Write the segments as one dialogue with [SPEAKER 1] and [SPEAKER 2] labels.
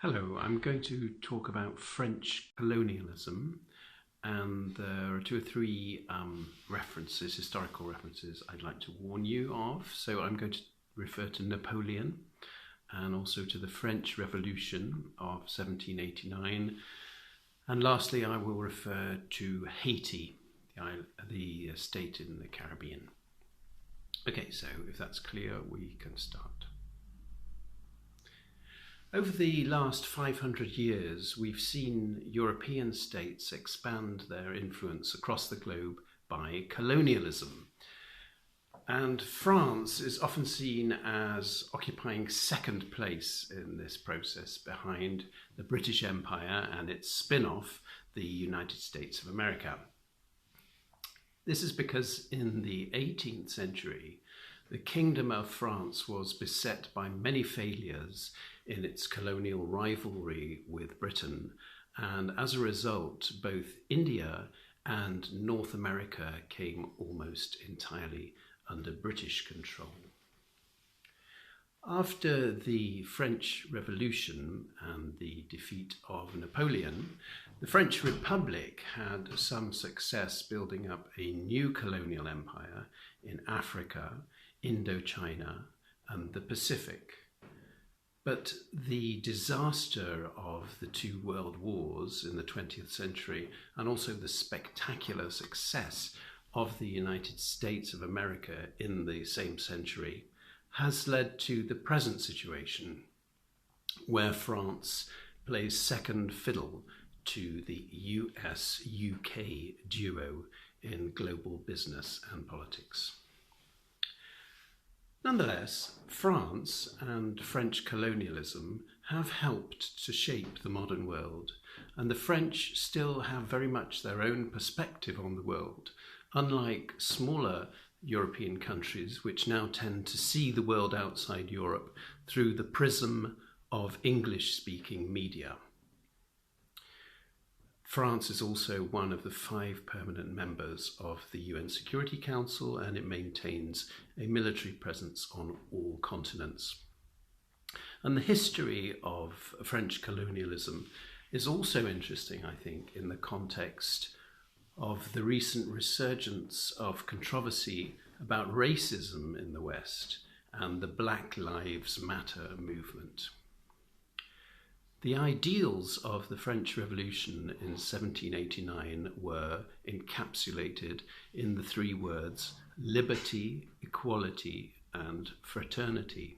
[SPEAKER 1] Hello, I'm going to talk about French colonialism, and there are two or three references, historical references, I'd like to warn you of. So I'm going to refer to Napoleon and also to the French Revolution of 1789. And lastly, I will refer to Haiti, the state in the Caribbean. Okay, so if that's clear, we can start. Over the last 500 years, we've seen European states expand their influence across the globe by colonialism. And France is often seen as occupying second place in this process behind the British Empire and its spin-off, the United States of America. This is because in the 18th century, the Kingdom of France was beset by many failures in its colonial rivalry with Britain, and as a result, both India and North America came almost entirely under British control. After the French Revolution and the defeat of Napoleon, the French Republic had some success building up a new colonial empire in Africa, Indochina, and the Pacific. But the disaster of the two world wars in the 20th century, and also the spectacular success of the United States of America in the same century, has led to the present situation, where France plays second fiddle to the US-UK duo in global business and politics. Nonetheless, France and French colonialism have helped to shape the modern world, and the French still have very much their own perspective on the world, unlike smaller European countries which now tend to see the world outside Europe through the prism of English-speaking media. France is also one of the 5 permanent members of the UN Security Council, and it maintains a military presence on all continents. And the history of French colonialism is also interesting, I think, in the context of the recent resurgence of controversy about racism in the West and the Black Lives Matter movement. The ideals of the French Revolution in 1789 were encapsulated in the 3 words liberty, equality, and fraternity.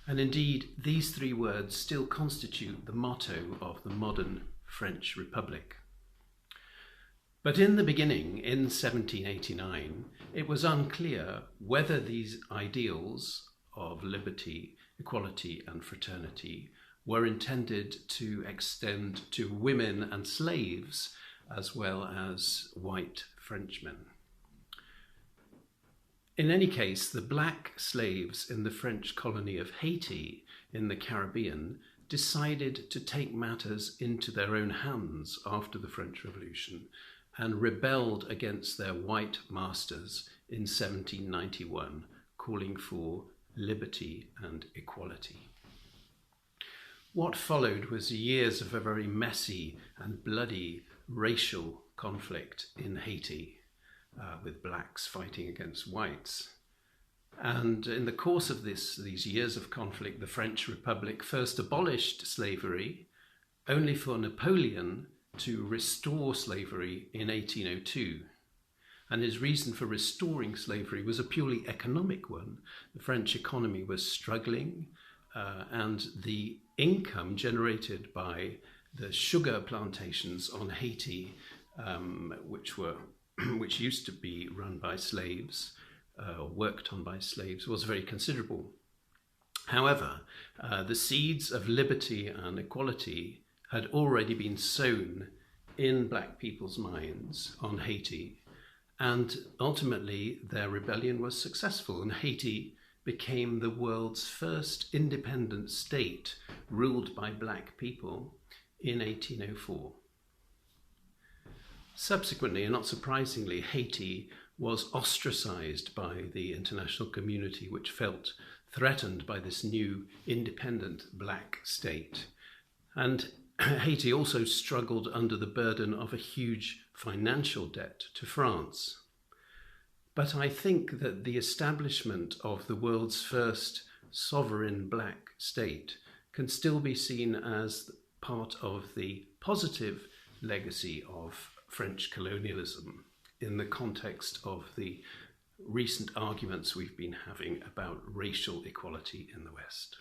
[SPEAKER 1] And indeed, these 3 words still constitute the motto of the modern French Republic. But in the beginning, in 1789, it was unclear whether these ideals of liberty, equality, and fraternity were intended to extend to women and slaves as well as white Frenchmen. In any case, the black slaves in the French colony of Haiti in the Caribbean decided to take matters into their own hands after the French Revolution and rebelled against their white masters in 1791, calling for liberty and equality. What followed was years of a very messy and bloody racial conflict in Haiti, with blacks fighting against whites. And in the course of these years of conflict, the French Republic first abolished slavery, only for Napoleon to restore slavery in 1802. And his reason for restoring slavery was a purely economic one. The French economy was struggling, and the income generated by the sugar plantations on Haiti, which used to be run by slaves, or worked on by slaves, was very considerable. However, the seeds of liberty and equality had already been sown in black people's minds on Haiti, and ultimately their rebellion was successful, and Haiti became the world's first independent state ruled by black people in 1804. Subsequently, and not surprisingly, Haiti was ostracized by the international community, which felt threatened by this new independent black state. And Haiti also struggled under the burden of a huge financial debt to France. But I think that the establishment of the world's first sovereign black state can still be seen as part of the positive legacy of French colonialism in the context of the recent arguments we've been having about racial equality in the West.